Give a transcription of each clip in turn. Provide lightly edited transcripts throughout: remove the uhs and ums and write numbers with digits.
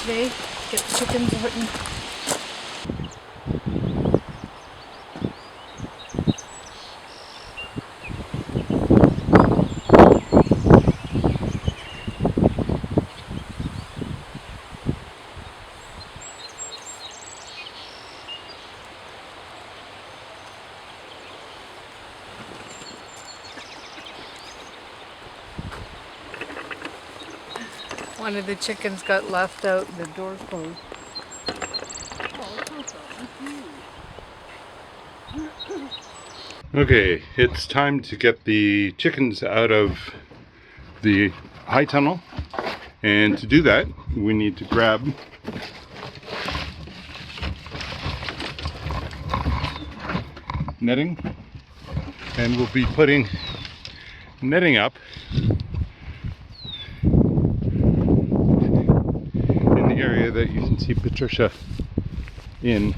today. Get the chickens out and one of the chickens got left out, the door closed. Okay, it's time to get the chickens out of the high tunnel, and to do that we need to grab netting, and we'll be putting netting up in the area that you can see Patricia in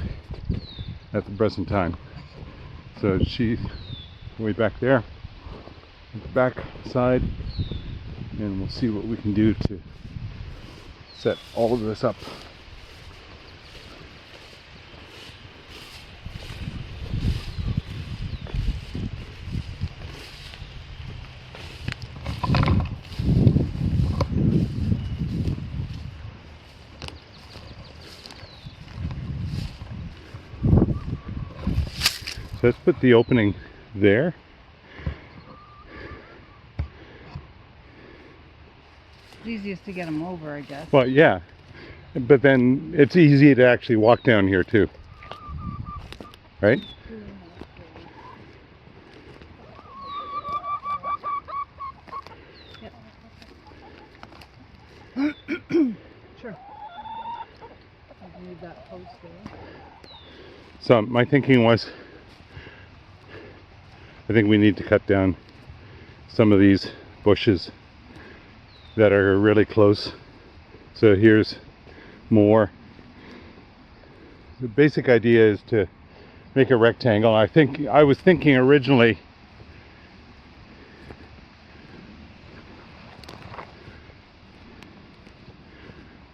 at the present time. So she's way back there, at the back side, and we'll see what we can do to set all of this up. So let's put the opening there. It's easiest to get them over, I guess. Well, yeah, but then it's easy to actually walk down here too, right? Sure. I need that post there. So my thinking was, I think we need to cut down some of these bushes that are really close. So here's more. The basic idea is to make a rectangle. I was thinking originally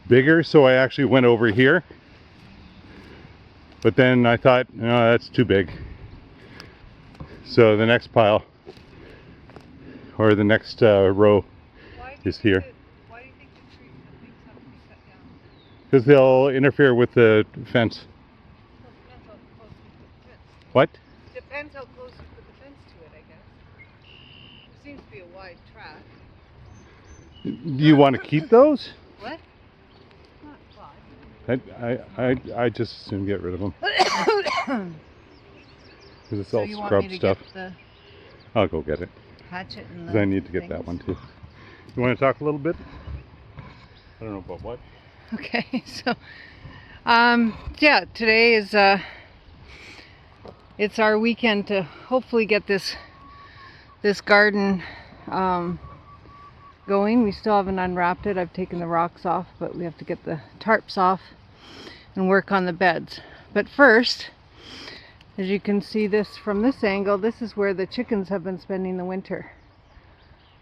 bigger, so I actually went over here. But then I thought, no, that's too big. So the next pile, or the next row, is here. Why do you think the things have to be cut down? Because they'll interfere with the fence. Well, depends how close you put the fence. What? Depends how close you put the fence to it, I guess. It seems to be a wide track. Do you want to keep those? What? Not wide. I just assume get rid of them. Because it's So all you want scrub me to stuff. get the I'll go get it. hatchet and Because the I need to get things? that one too. You want to talk a little bit? I don't know about what. Okay, so yeah, today is it's our weekend to hopefully get this garden going. We still haven't unwrapped it. I've taken the rocks off, but we have to get the tarps off and work on the beds. But first, as you can see this from this angle, this is where the chickens have been spending the winter.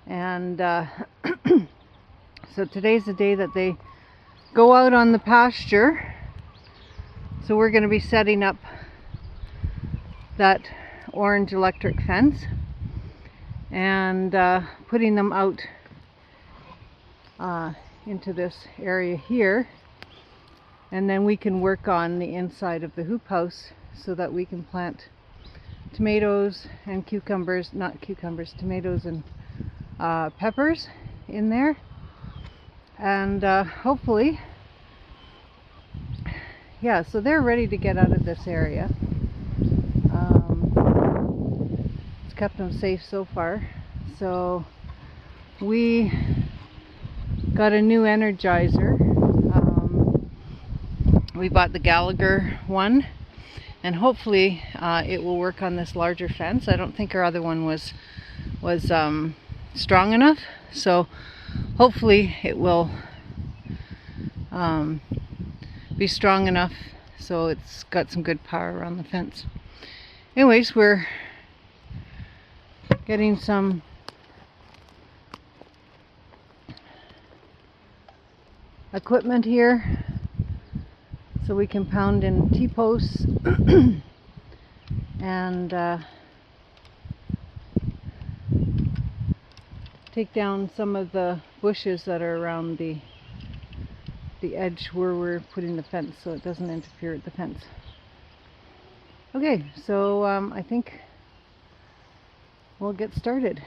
And so today's the day that they go out on the pasture. So we're going to be setting up that orange electric fence and putting them out into this area here, and then we can work on the inside of the hoop house so that we can plant tomatoes and cucumbers, not cucumbers, tomatoes and peppers in there, and hopefully, yeah, so they're ready to get out of this area. It's kept them safe so far. So we got a new energizer. We bought the Gallagher one, and hopefully it will work on this larger fence. I don't think our other one was strong enough, so hopefully it will be strong enough so it's got some good power around the fence. Anyways, we're getting some equipment here so we can pound in T-posts and take down some of the bushes that are around the edge where we're putting the fence so it doesn't interfere with the fence. Okay, so I think we'll get started.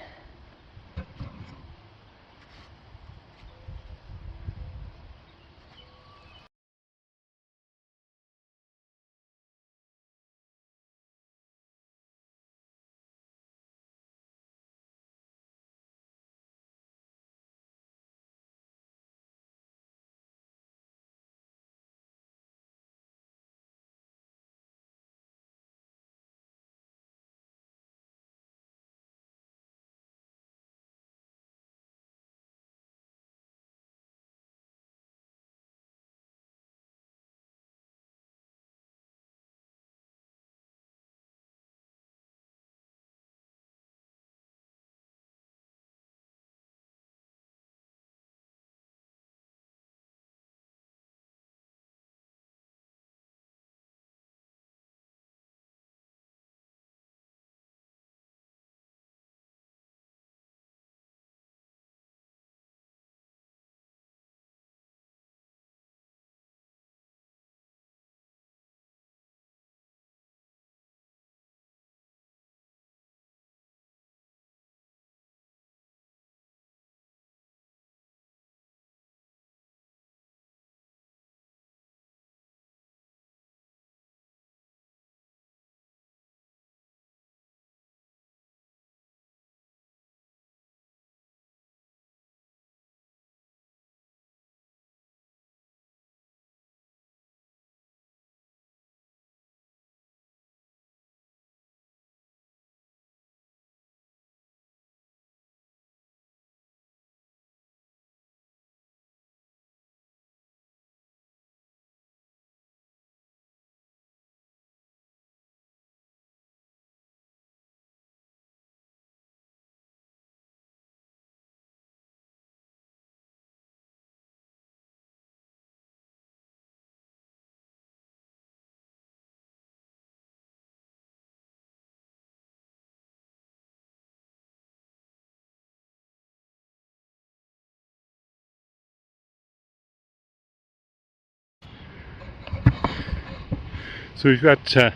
So we've got, I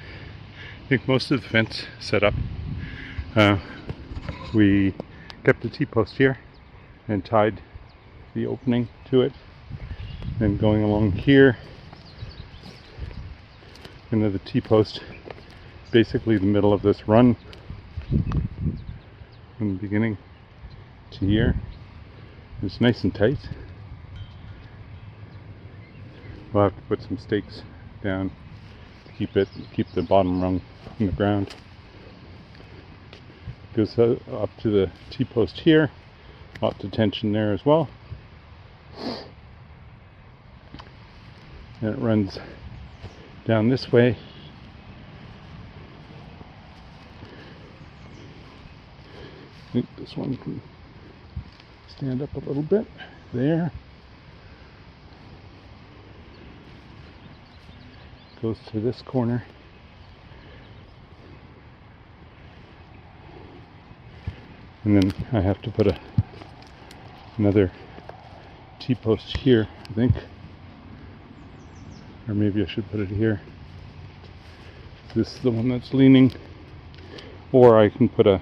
think, most of the fence set up. We kept the T-post here and tied the opening to it. Then going along here, into the T-post, basically the middle of this run from the beginning to here. It's nice and tight. We'll have to put some stakes down to keep the bottom rung from the ground. Goes up to the T-post here. Lots of tension there as well. And it runs down this way. I think this one can stand up a little bit there. Goes to this corner. And then I have to put another T-post here, I think. Or maybe I should put it here. This is the one that's leaning. Or I can put a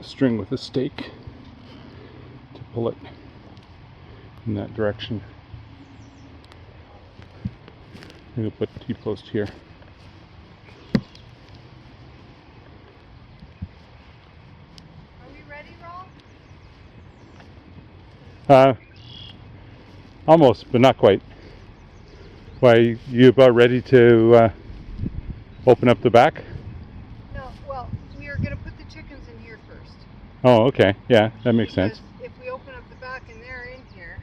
string with a stake to pull it in that direction. I'm going to put T-post here. Are we ready, Rob? Almost, but not quite. Why, you about ready to open up the back? No, well, we are going to put the chickens in here first. Oh, okay. Yeah, that makes Because sense. if we open up the back and they're in here,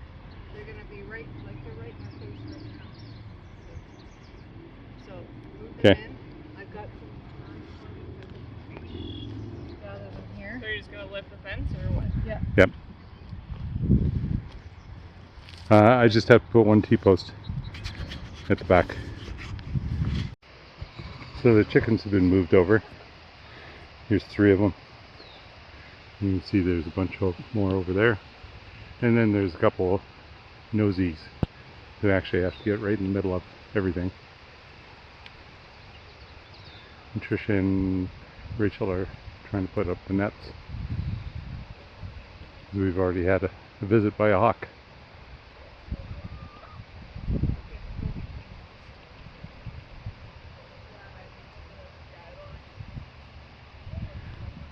they're going to be right, like they're right in our face right now. So, move them in. I've got some gather them here. So you're just gonna lift the fence or what? Yeah. Yep. I just have to put one T-post at the back. So the chickens have been moved over. Here's 3 of them. You can see there's a bunch more over there. And then there's a couple nosies who actually have to get right in the middle of everything. And Tricia and Rachel are trying to put up the nets. We've already had a visit by a hawk.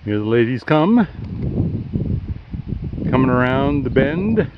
Here the ladies come. Coming around the bend.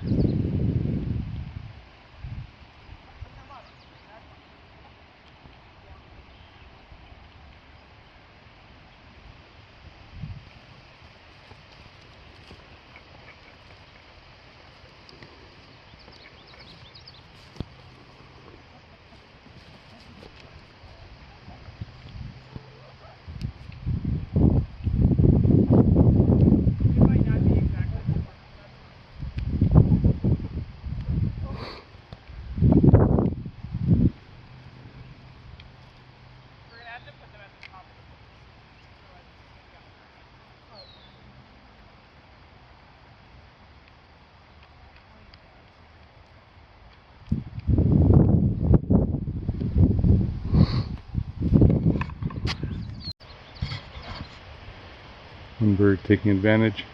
One bird taking advantage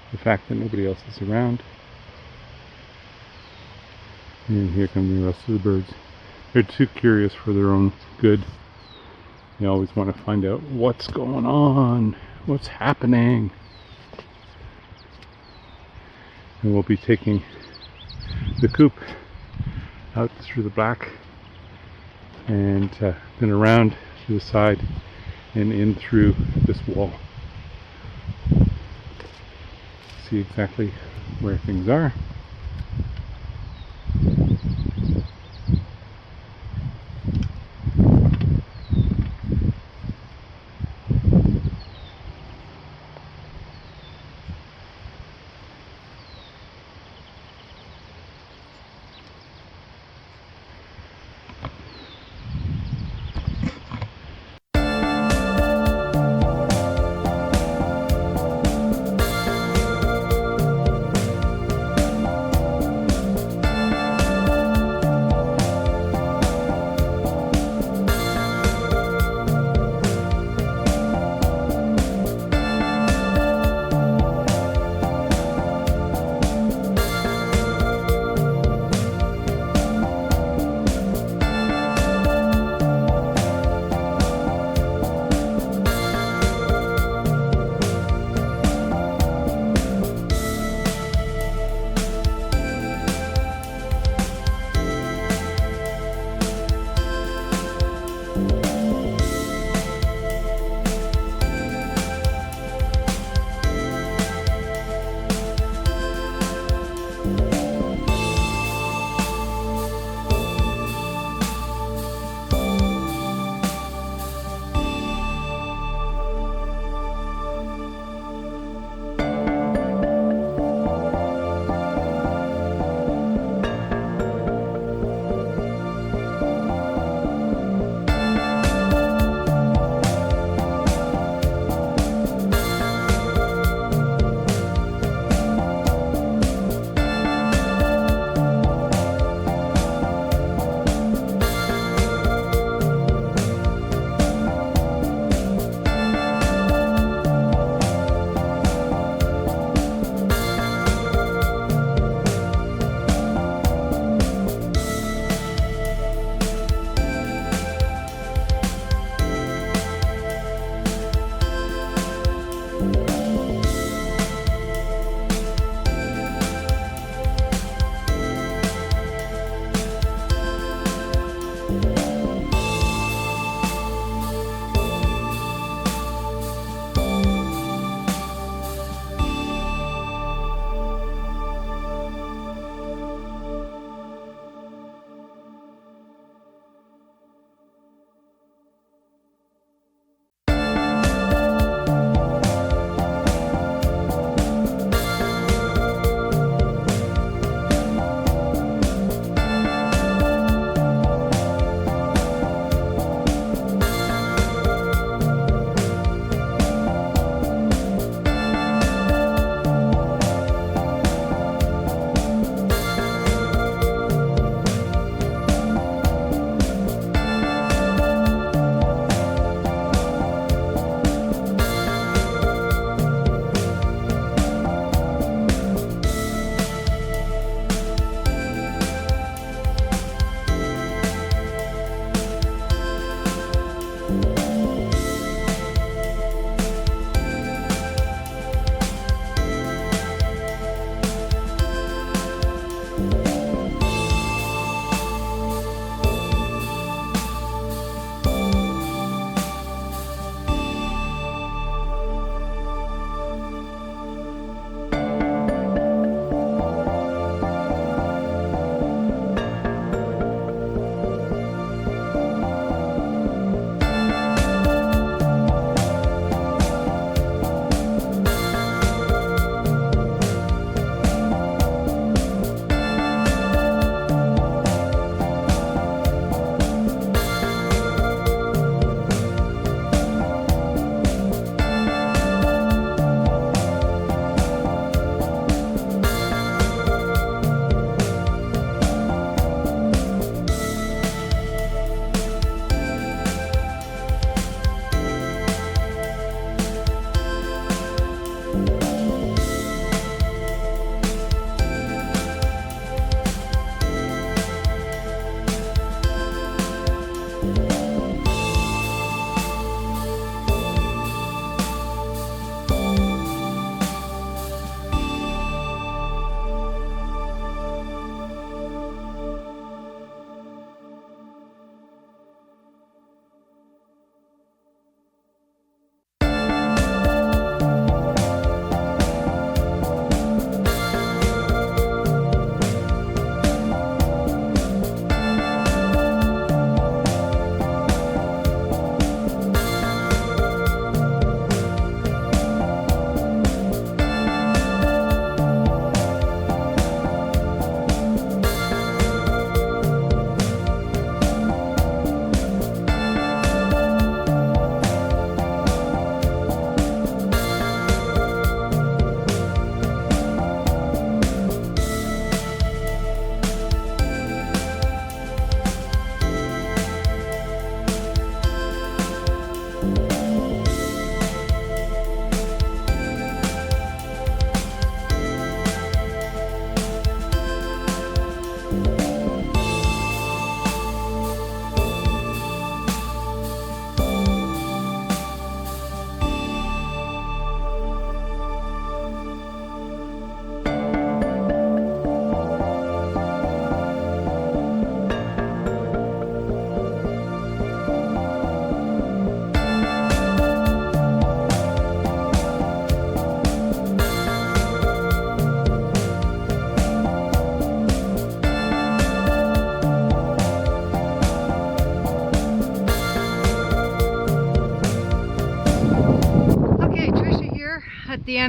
of the fact that nobody else is around. And here come the rest of the birds. They're too curious for their own good. They always want to find out what's going on, what's happening. And we'll be taking the coop out through the back and then around to the side and in through this wall. See exactly where things are.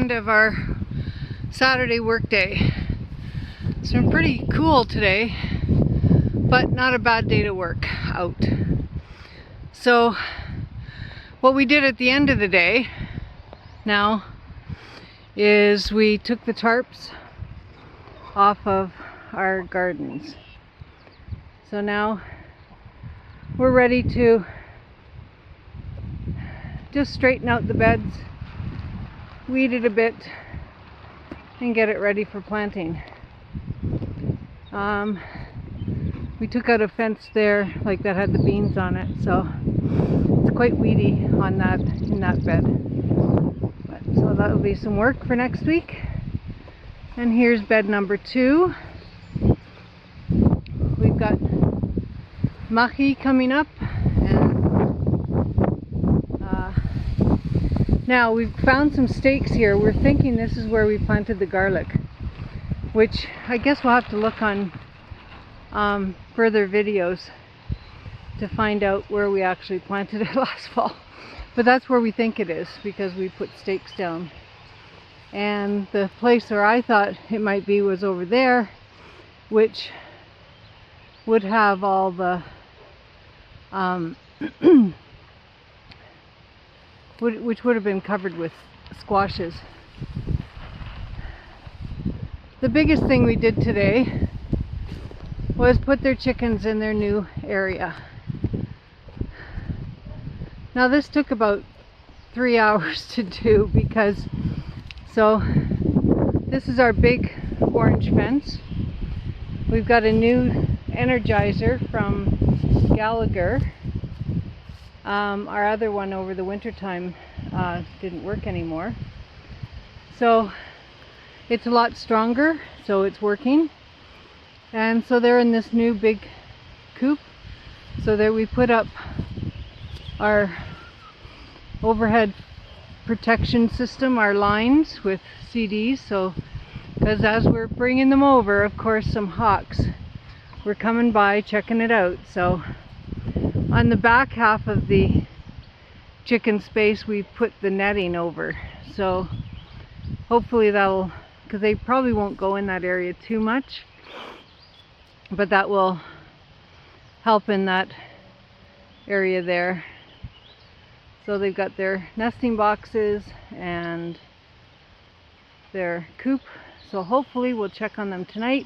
end of our Saturday workday. It's been pretty cool today, but not a bad day to work out. So what we did at the end of the day now is we took the tarps off of our gardens. So now we're ready to just straighten out the beds, weed it a bit, and get it ready for planting. We took out a fence there, like that had the beans on it, so it's quite weedy on that, in that bed. So that'll be some work for next week. And here's bed number 2. We've got machi coming up, and now we've found some stakes here. We're thinking this is where we planted the garlic, which I guess we'll have to look on further videos to find out where we actually planted it last fall. But that's where we think it is, because we put stakes down. And the place where I thought it might be was over there, which would have all the which would have been covered with squashes. The biggest thing we did today was put their chickens in their new area. Now this took about 3 hours to do, because this is our big orange fence. We've got a new energizer from Gallagher. Our other one over the winter time didn't work anymore. So it's a lot stronger, so it's working. And so they're in this new big coop. So there we put up our overhead protection system, our lines with CDs, so because as we're bringing them over, of course some hawks were coming by checking it out. So on the back half of the chicken space we put the netting over, so hopefully that'll, because they probably won't go in that area too much, but that will help in that area there. So they've got their nesting boxes and their coop, so hopefully we'll check on them tonight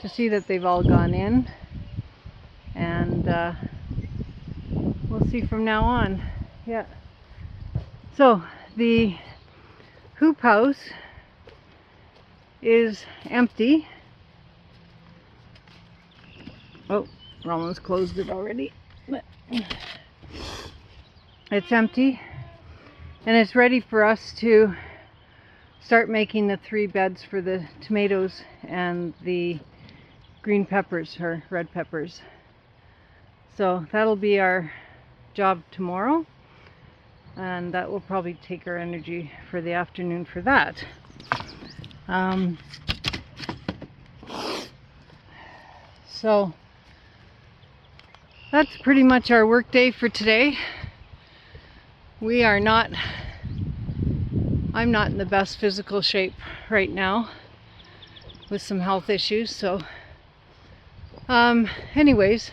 to see that they've all gone in, and we'll see from now on. Yeah. So the hoop house is empty. Oh, Roland's closed it already. It's empty, and it's ready for us to start making the 3 beds for the tomatoes and the green peppers, or red peppers. So that'll be our job tomorrow, and that will probably take our energy for the afternoon for that. So that's pretty much our work day for today. I'm not in the best physical shape right now with some health issues, so anyways,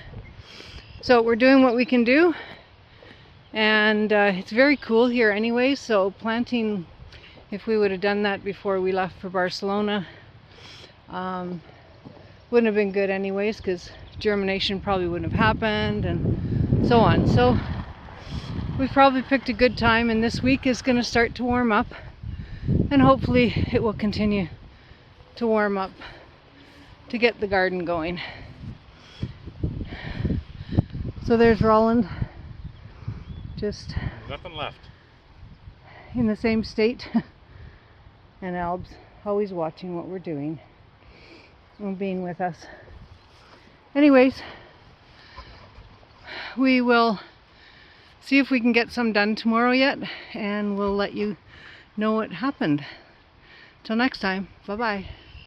so we're doing what we can do, and it's very cool here anyway, so planting, if we would have done that before we left for Barcelona, wouldn't have been good anyways, because germination probably wouldn't have happened and so on. So we've probably picked a good time, and this week is going to start to warm up, and hopefully it will continue to warm up to get the garden going. So there's Roland, just nothing left, in the same state, and Alb's always watching what we're doing and being with us. Anyways, we will see if we can get some done tomorrow yet, and we'll let you know what happened. Till next time, bye bye.